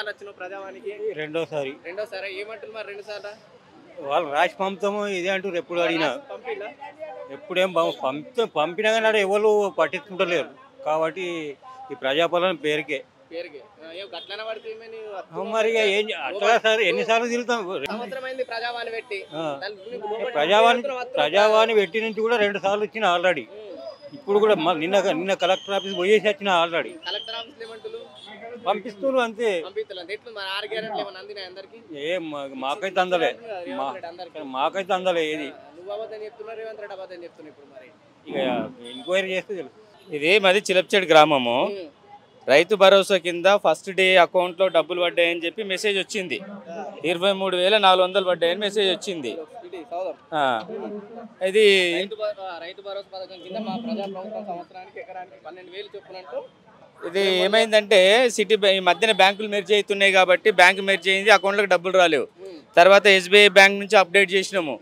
ఎన్నిసార్లు వచ్చినావు ప్రజావానికి? రెండోసారి. రెండోసారి ఏమంటారు మరి? 2 సార్లు వాళ్ళు రాసి పంపుతాము ఇదే అంటారు ఎప్పుడు అడిగినా. పంపిలా ఎప్పుడేం పంపినా కానీ ఎవరు పట్టించుకుంటలేరు. కాబట్టి ఈ ప్రజాపాలన పేరుకే. పేరుకి గట్లనే పడుతుంది. మరి ఇక ఏం అట్లా సార్ ఎన్నిసార్లు తిరుగుతాం. సంవత్సరం అయింది ప్రజావాణి పెట్టి. ప్రజావాణి పెట్టి నుంచి కూడా 2 సార్లు వచ్చిన ఆల్రెడీ. ఇప్పుడు కూడా నిన్న కలెక్టర్ ఆఫీస్ పోయేసి వచ్చిన ఆల్రెడీ. కలెక్టర్ ఆఫీస్ ఏమంటారు? పంపిస్తున్నారు అంతే. ఏం మాకైతే అందలే. మాకైతే అందలే ఏది. ఇక ఎంక్వైరీ చేస్తే తెలుసు. ఇది మాది చిలప్చేడు గ్రామము. రైతు భరోసా కింద ఫస్ట్ డే అకౌంట్లో డబ్బులు పడ్డాయని చెప్పి మెసేజ్ వచ్చింది. 23,400 పడ్డాయని మెసేజ్ వచ్చింది. ఇది రైతు భరోసా పథకం కింద మా ప్రజా ప్రభుత్వం సంవత్సరానికి ఎకరానికి 12,000 చొప్పునంటూ ఇది ఏమైందంటే సిటీ ఈ మధ్యన బ్యాంకులు మెర్జ్ అవుతున్నాయి కాబట్టి బ్యాంకు మెర్జ్ అయింది, అకౌంట్లోకి డబ్బులు రాలేవు. తర్వాత SBI బ్యాంక్ నుంచి అప్డేట్ చేసినాము.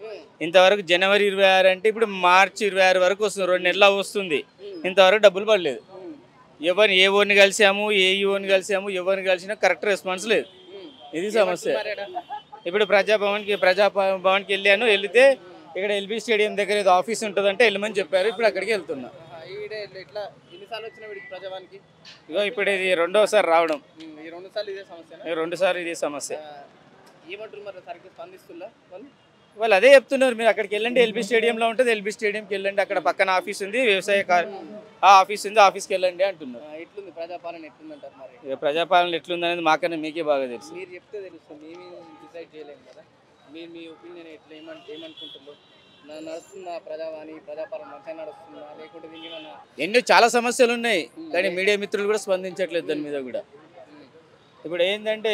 ఇంతవరకు జనవరి 26 అంటే ఇప్పుడు మార్చి 26 వరకు వస్తుంది, 2 నెలలు వస్తుంది. ఇంతవరకు డబ్బులు పడలేదు. ఏ ఓని కలిసాము, ఏ ఈఓని కలిసాము, ఎవరిని కలిసినా కరెక్ట్ రెస్పాన్స్ లేదు. ఇది సమస్య. ఇప్పుడు ప్రజాభవన్కి వెళ్ళాను. వెళితే ఇక్కడ LB స్టేడియం దగ్గర ఏదో ఆఫీస్ ఉంటుందంటే వెళ్ళమని చెప్పారు. ఇప్పుడు అక్కడికి వెళ్తున్నా. ఇగో ఇప్పుడు ఇది రెండోసారి రావడం. 2 సార్లు ఇదే సమస్య. వాళ్ళు అదే చెప్తున్నారు, మీరు అక్కడికి వెళ్ళండి, LB స్టేడియంలో ఉంటుంది, LB స్టేడియంకి వెళ్ళండి, అక్కడ పక్కన ఆఫీస్ ఉంది, వ్యవసాయ ఆఫీస్ ఉంది, ఆఫీస్కి వెళ్ళండి అంటున్నారు. ఎట్లుంది ప్రజాపాలన? ఎట్లుందంటారు మరి? ఇక ప్రజాపాలన ఎట్లుంది అనేది మాకన్నా మీకే బాగా తెలుసు. మీరు చెప్తే తెలుస్తుంది, మేము డిసైడ్ చేయలేము కదా. మీరు మీ ఒపీనియన్ ఎట్లా ఏమనుకుంటున్నారు? నడుస్తుందా ప్రజావాణి? ప్రజాపాలన మంచిగా నడుస్తుందా లేకుంటే ఇంకేమన్నా? ఎన్నో చాలా సమస్యలు ఉన్నాయి కానీ మీడియా మిత్రులు కూడా స్పందించట్లేదు దాని మీద కూడా. ఇప్పుడు ఏంటంటే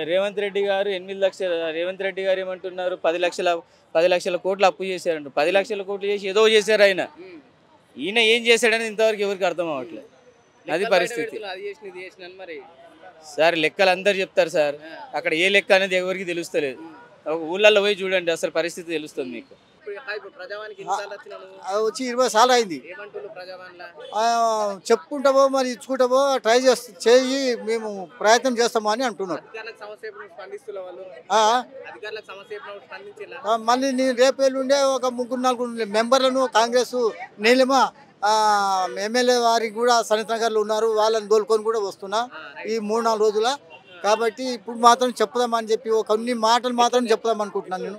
రేవంత్ రెడ్డి గారు 8 లక్షల రేవంత్ రెడ్డి గారు ఏమంటున్నారు, 10 లక్షల కోట్లు అప్పు చేశారంట. 10 లక్షల కోట్లు చేసి ఏదో చేశారు ఆయన. ఈయన ఏం చేశాడని ఇంతవరకు ఎవరికి అర్థం అవ్వట్లేదు. అది పరిస్థితి సార్. లెక్కలు అందరు చెప్తారు సార్, అక్కడ ఏ లెక్క అనేది ఎవరికి తెలుస్తలేదు. ఒక ఊళ్ళల్లో పోయి చూడండి, అసలు పరిస్థితి తెలుస్తుంది మీకు. వచ్చి 20 సార్లు అయింది. చెప్పుకుంటామో మరి ఇచ్చుకుంటామో ట్రై చేయి, మేము ప్రయత్నం చేస్తామో అని అంటున్నారు. మళ్ళీ నేను రేపు ఎల్లుండే ఒక 3-4 మెంబర్లను కాంగ్రెస్ నీలిమా ఎమ్మెల్యే వారికి కూడా సనత్ నగర్లో ఉన్నారు, వాళ్ళని దోలుకొని కూడా వస్తున్నా ఈ 3-4 రోజుల. కాబట్టి ఇప్పుడు మాత్రం చెప్దామని చెప్పి కొన్ని మాటలు మాత్రం చెప్దాం అనుకుంటున్నాను నేను.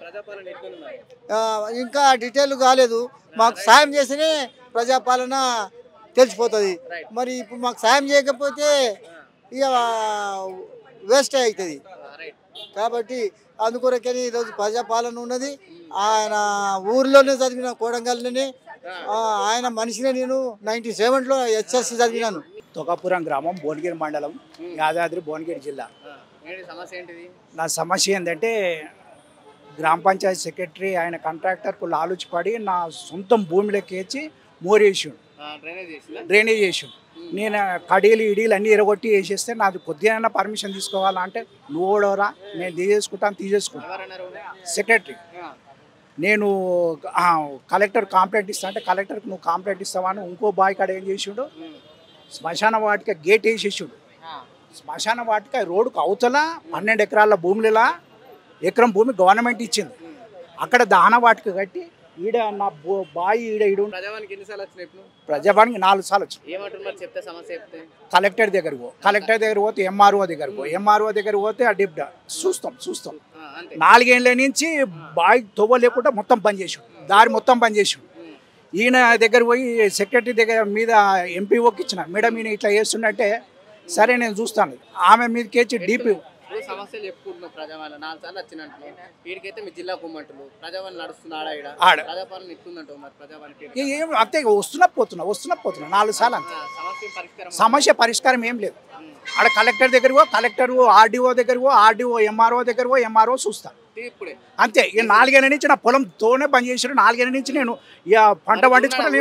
ఇంకా డీటెయిల్ కాలేదు. మాకు సాయం చేస్తేనే ప్రజాపాలన తెలిసిపోతుంది. మరి ఇప్పుడు మాకు సాయం చేయకపోతే ఇక వేస్ట్ అవుతుంది. కాబట్టి అందుకొరకని ఈరోజు ప్రజాపాలన ఉన్నది. ఆయన ఊర్లోనే చదివిన కోడంగల్లోనే, ఆయన మనిషినే. నేను 97లో HSC చదివినాను. తొకాపురం గ్రామం, భువనగిరి మండలం, యాదాద్రి భువనగిరి జిల్లా. నా సమస్య ఏంటంటే గ్రామ పంచాయతీ సెక్రటరీ ఆయన కాంట్రాక్టర్కు లాలుచిపడి నా సొంతం భూమిలోకి వేసి మోరేసాడు, డ్రైనేజ్ వేసాడు. నేను కడీలు ఇడీలు అన్నీ ఎరగొట్టి వేసేస్తే నాది కొద్దిగా పర్మిషన్ తీసుకోవాలంటే నువ్వు ఓడవరా, నేను తీసేసుకుంటాను సెక్రటరీ. నేను కలెక్టర్ కంప్లైంట్ ఇస్తా అంటే కలెక్టర్కి నువ్వు కంప్లైంట్ ఇస్తావా అని ఇంకో బాయ్ కాడ ఏం చేసాడు, శ్మశాన వాటిక గేట్ వేసేసాడు. శ్మశాన వాటిక రోడ్డుకు అవతల 12 ఎకరాల భూములలా ఎకరం భూమి గవర్నమెంట్ ఇచ్చింది. అక్కడ దహన వాటిక కట్టి ఈడ నా బాయి ఈడ ప్రజావానికి 4 సార్లు వచ్చింది. కలెక్టర్ దగ్గర పోతే MRO దగ్గర పోతే ఆ డిప్ట చూస్తాం 4 ఏళ్ళ నుంచి బాయి తవ్వ లేకుండా మొత్తం బంద్ చేసాడు, దారి మొత్తం బంద్ చేసాడు. ఈయన దగ్గర పోయి సెక్రటరీ దగ్గర మీద ఎంపీఓకి ఇచ్చిన, మేడం ఈయన ఇట్లా చేస్తుండే, సరే నేను చూస్తాను. ఆమె మీదకి వచ్చి DP సమస్యలు చెప్పుకుంటున్నాం. ప్రజావాణి 4 సార్లు వచ్చినట్టు వీడికైతే మీ జిల్లా కుమ్మంటులు ప్రజావాణి నడుస్తున్నాడా? ప్రజాపాలన ఇస్తుందంటావు మరి ప్రజావాణి? ఏం అంతే వస్తున్నా పోతున్నా 4 సార్లు అంతే. సమస్య పరిష్కారం ఏం లేదు. ఆడ కలెక్టర్ దగ్గర కలెక్టర్, RDO దగ్గర RDO, MRO దగ్గర MRO చూస్తా అంతే. ఇక 4 ఏళ్ళ నుంచి నా పొలంతోనే పని చేసాడు. 4 ఏళ్ళ నుంచి నేను ఇక పంట పండించుకుంటాను.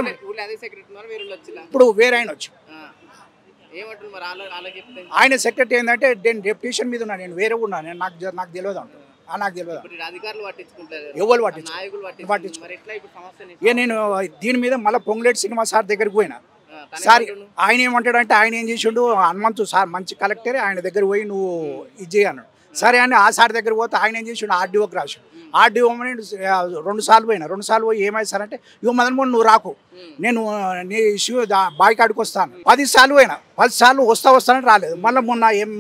ఇప్పుడు వేరే ఆయన వచ్చి ఆయన సెక్రటరీ ఏంటంటే నేను డెప్యూటేషన్ మీద ఉన్నా, నేను వేరే ఉన్నా, నేను నాకు తెలియదు అంటాను. నాకు తెలియదు ఎవరు పట్టించుకుంటారు. ఇక నేను దీని మీద మళ్ళీ పొంగులేటి శ్రీనివాస్ సార్ దగ్గరికి పోయినా, సార్ ఆయన ఏమంటాడు అంటే ఆయన ఏం చేసిండు హనుమంతు సార్ మంచి కలెక్టరే ఆయన దగ్గర పోయి నువ్వు ఇది చేయి అన్నాడు. సరే అని ఆ సార్ దగ్గర పోతే ఆయన ఏం చేసిండు ఆర్డీఓకి రాశాడు. ఆర్డీఓ 2 సార్లు పోయినా 2 సార్లు పోయి ఏమైంది సార్ అంటే ఇగో మదన్మోహన్ నువ్వు రాకు నేను నీ ఇష్యూ బాయ్ కాడికి వస్తాను. 10 సార్లు పోయినా 10 సార్లు వస్తానని రాలేదు. మళ్ళీ మొన్న ఏం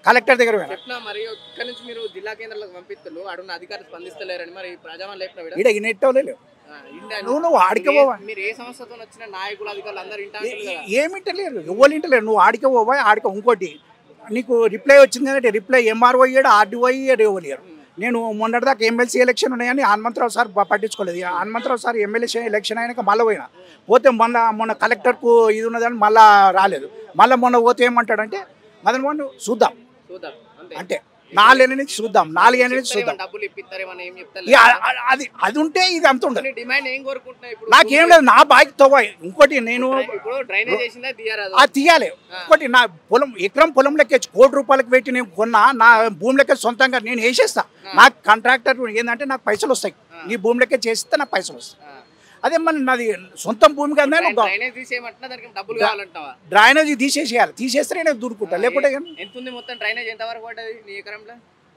కలెక్టర్ దగ్గర పోయినా మరి ఇక్కడ నుంచి మీరు జిల్లా కేంద్రాలకు పంపిస్తారు అడుగున్న అధికారులు స్పందిస్తలేరని మరి ప్రజావాణి ఇక్కడ ఇనెట్టలేదు నువ్వు ఆడికే పోవా మీరు ఏ సమస్యతో వచ్చిన నాయకులు అధికారులు అందరూ ఏమింటలేరు ఎవరు ఇంటలేరు నువ్వు ఆడికే పోవా ఆడిక ఇంకోటి నీకు రిప్లై వచ్చింది అంటే రిప్లై ఎంఆర్ఓ అయ్యాడు ఆర్డీఓ అయ్యాడు ఎవరు. నేను మొన్నటిదాకా ఎమ్మెల్సీ ఎలక్షన్ ఉన్నాయని హనుమంతరావు సార్ పట్టించుకోలేదు. హనుమంతరావు సార్ ఎమ్మెల్యే ఎలక్షన్ అయినాక మళ్ళీ పోతే మొన్న కలెక్టర్కు ఇది ఉన్నదని మళ్ళీ రాలేదు. మళ్ళీ మొన్న పోతే ఏమంటాడంటే మదన్మోహన్ చూద్దాం అంటే 4 ఏళ్ళ నుంచి చూద్దాం 4 ఏళ్ళ నుంచి చూద్దాం అది ఉంటే ఇది అంత ఉండదు. నాకేం లేదు నా బాయ్కి తవ్వాయి. ఇంకోటి నేను తీయాలి. ఇంకోటి నా పొలం ఎకరం పొలం లెక్కేసి ₹1 కోటి పెట్టి నేను కొన్నా నా భూమి లెక్క సొంతంగా నేను వేసేస్తా. నాకు కాంట్రాక్టర్ ఏంటంటే నాకు పైసలు వస్తాయి నీ భూమి లెక్క చేస్తే నాకు పైసలు వస్తాయి. అదే మన నాది సొంతం భూమి కదా డ్రైనేజీ తీసేస్తే నేను దూరుకుంటా లేకుంటే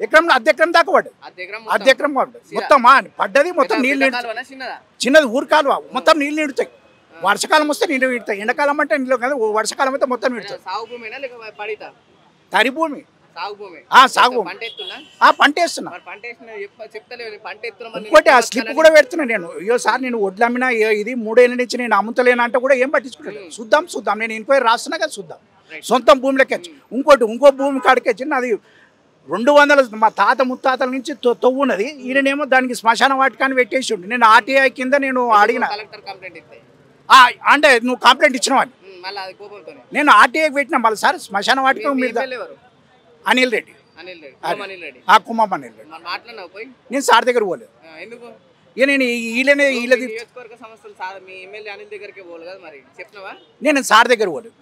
ఎకరం అర్ధ ఎకరం దాకా పడ్డది అర్ధ ఎకరం పడ్డది మొత్తం పడ్డది మొత్తం నీళ్ళు చిన్నది ఊరు కాలువ మొత్తం నీళ్ళు నిండుతాయి. వర్షకాలం వస్తే నీళ్ళు నిండుతాయి ఎండాకాలం అంటే నీళ్ళు కదా వర్షకాలం అయితే మొత్తం నిండుతాయి. తరి భూమి సాగు పంట వేస్తున్నా ఇంకోటి ఆ స్లిప్ కూడా పెడుతున్నా నేను. అయ్యో సార్ నేను వడ్లు అమ్మినా ఇది 3 ఏళ్ళ నుంచి నేను అమ్ముతలేను అంటే కూడా ఏం పట్టించుకుంటాను. చూద్దాం నేను ఎంక్వైరీ రాస్తున్నా కదా చూద్దాం. సొంతం భూమి లెక్కొచ్చి ఇంకో భూమి కాడికొచ్చి నాది 200 మా తాత ముత్తాతల నుంచి తవ్వున్నది. ఈయనేమో దానికి శ్మశాన వాటికాన్ని పెట్టేసి ఉండి నేను ఆర్టీఐ కింద నేను అడిగిన అంటే నువ్వు కంప్లైంట్ ఇచ్చినవాడిని నేను ఆర్టీఐకి పెట్టినా మళ్ళీ సార్ శ్మశాన వాటిక మీద అనిల్ రెడ్డి కుమ్మం అనిల్ రెడ్డి నేను సార్ దగ్గర పోలేదు. నేను సార్ దగ్గర పోలేదు.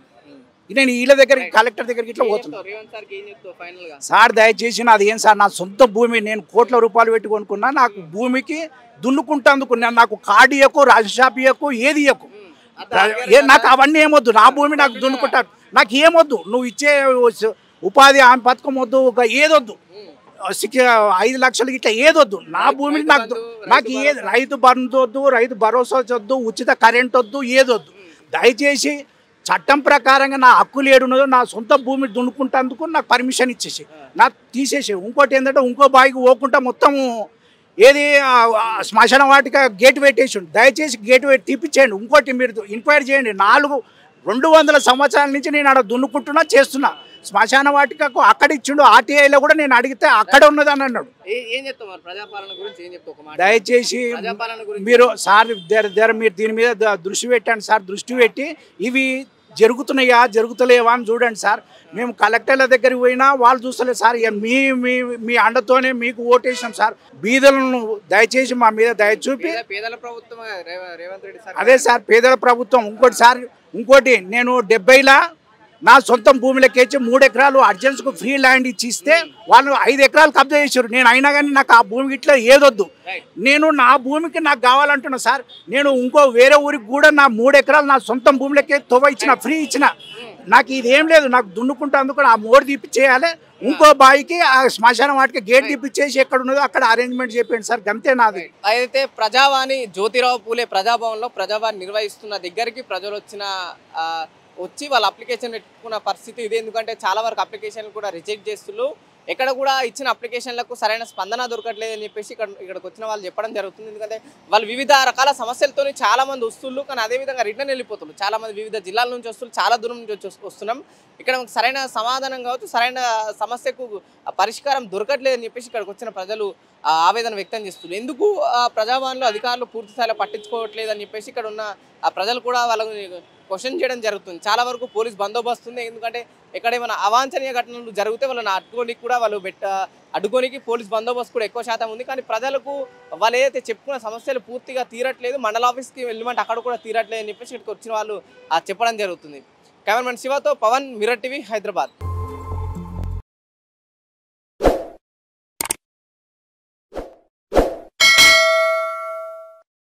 నేను వీళ్ళ దగ్గర కలెక్టర్ దగ్గరికి ఇట్లా పోతున్నా. సార్ దయచేసి నాది ఏం సార్ నా సొంత భూమి నేను కోట్ల రూపాయలు పెట్టి కొనుక్కున్నా. నాకు భూమికి దున్నుకుంటా నాకు కార్డు ఇయ్యకు రాజషాప్ ఇయ్యకు ఏది ఇయ్యకు నాకు అవన్నీ ఏమొద్దు. నా భూమి నాకు దున్నుకుంటా నాకు ఏమొద్దు. నువ్వు ఇచ్చే ఉపాధి హామీ పథకం వద్దు ఏదొద్దు 5 లక్షలు ఇట్లా ఏదొద్దు. నా భూమికి నాకు ఏది రైతు బంధు వద్దు రైతు భరోసా వద్దు ఉచిత కరెంట్ వద్దు ఏదొద్దు. దయచేసి చట్టం ప్రకారంగా నా హక్కులు ఏడున్నదో నా సొంత భూమి దున్నుకుంటేందుకు నాకు పర్మిషన్ ఇచ్చేసి నాకు తీసేసి. ఇంకోటి ఏంటంటే ఇంకో బాయికి పోకుండా మొత్తము ఏది శ్మశాన వాటిక గేట్ పెట్టేసి దయచేసి గేట్ పెట్టి తీపిచ్చేయండి. ఇంకోటి మీరు ఎంక్వైరీ చేయండి. 200 సంవత్సరాల నుంచి నేను అక్కడ దున్నుకుంటున్నా చేస్తున్నా. శ్మశాన వాటికకు అక్కడ ఇచ్చిండు ఆర్టీఐలో కూడా నేను అడిగితే అక్కడ ఉన్నదని అన్నాడు. దయచేసి మీరు సార్ మీరు దీని మీద దృష్టి పెట్టండి సార్. దృష్టి పెట్టి ఇవి జరుగుతున్నాయా జరుగుతలేవా అని చూడండి సార్. మేము కలెక్టర్ల దగ్గరికి పోయినా వాళ్ళు చూస్తలేదు సార్. మీ అండతోనే మీకు ఓటేసాం సార్. బీదలను దయచేసి మా మీద దయ చూపి అదే సార్ పేదల ప్రభుత్వం. ఇంకోటి నేను 70లా నా సొంతం భూమిలోకి 3 ఎకరాలు అర్జెన్స్కు ఫ్రీ ల్యాండ్ ఇచ్చిస్తే వాళ్ళు 5 ఎకరాలు కబ్జా చేశారు. నేను అయినా కానీ నాకు ఆ భూమి ఇట్లా ఏదొద్దు. నేను నా భూమికి నాకు కావాలంటున్నా సార్. నేను ఇంకో వేరే ఊరికి కూడా నా 3 ఎకరాలు నా సొంతం భూమిలోకి తవ్వ ఇచ్చిన ఫ్రీ ఇచ్చిన. నాకు ఇదేం లేదు. నాకు దున్నుకుంటా అందుకు ఆ మోడు తీపిచ్చేయాలి. ఇంకో బాయికి ఆ శ్మశాన వాటికి గేట్ తీపిచ్చేసి ఎక్కడ ఉన్నదో అక్కడ అరేంజ్మెంట్ చెప్పండి సార్. గంతే నాది. అయితే ప్రజావాణి జ్యోతిరావు పూలే ప్రజాభవన్లో ప్రజావాణి నిర్వహిస్తున్న దగ్గరికి ప్రజలు వచ్చి వాళ్ళ అప్లికేషన్ పెట్టుకున్న పరిస్థితి ఇది. ఎందుకంటే చాలా వరకు అప్లికేషన్లు కూడా రిజెక్ట్ చేస్తున్నారు. ఎక్కడ కూడా ఇచ్చిన అప్లికేషన్లకు సరైన స్పందన దొరకట్లేదని చెప్పేసి ఇక్కడికి వచ్చిన వాళ్ళు చెప్పడం జరుగుతుంది. ఎందుకంటే వాళ్ళు వివిధ రకాల సమస్యలతో చాలా మంది వస్తున్నారు. కానీ అదేవిధంగా రిటర్న్ వెళ్ళిపోతున్నారు. చాలా మంది వివిధ జిల్లాల నుంచి వస్తున్నారు. చాలా దూరం నుంచి వస్తున్నాం. ఇక్కడ సరైన సమాధానం కావచ్చు సరైన సమస్యకు పరిష్కారం దొరకట్లేదని చెప్పేసి ఇక్కడికి వచ్చిన ప్రజలు ఆవేదన వ్యక్తం చేస్తున్నారు. ఎందుకు ప్రజాభవన్లో అధికారులు పూర్తి స్థాయిలో పట్టించుకోవట్లేదని చెప్పేసి ఇక్కడ ఉన్న ప్రజలు కూడా వాళ్ళని క్వశ్చన్ చేయడం జరుగుతుంది. చాలా వరకు పోలీస్ బందోబస్తు ఉంది. ఎందుకంటే ఎక్కడ ఏమైనా అవాంఛనీయ ఘటనలు జరిగితే వాళ్ళని అడ్డుకోనికి కూడా అడ్డుకోనికి పోలీస్ బందోబస్తు కూడా ఎక్కువ శాతం ఉంది. కానీ ప్రజలకు వాళ్ళు ఏదైతే చెప్పుకున్న సమస్యలు పూర్తిగా తీరట్లేదు. మండల ఆఫీస్కి వెళ్ళమంటే అక్కడ కూడా తీరట్లేదు అని చెప్పేసి ఇక్కడికి వచ్చిన వాళ్ళు చెప్పడం జరుగుతుంది. కెమెరామెన్ శివతో పవన్, మిర్రర్ టీవీ, హైదరాబాద్.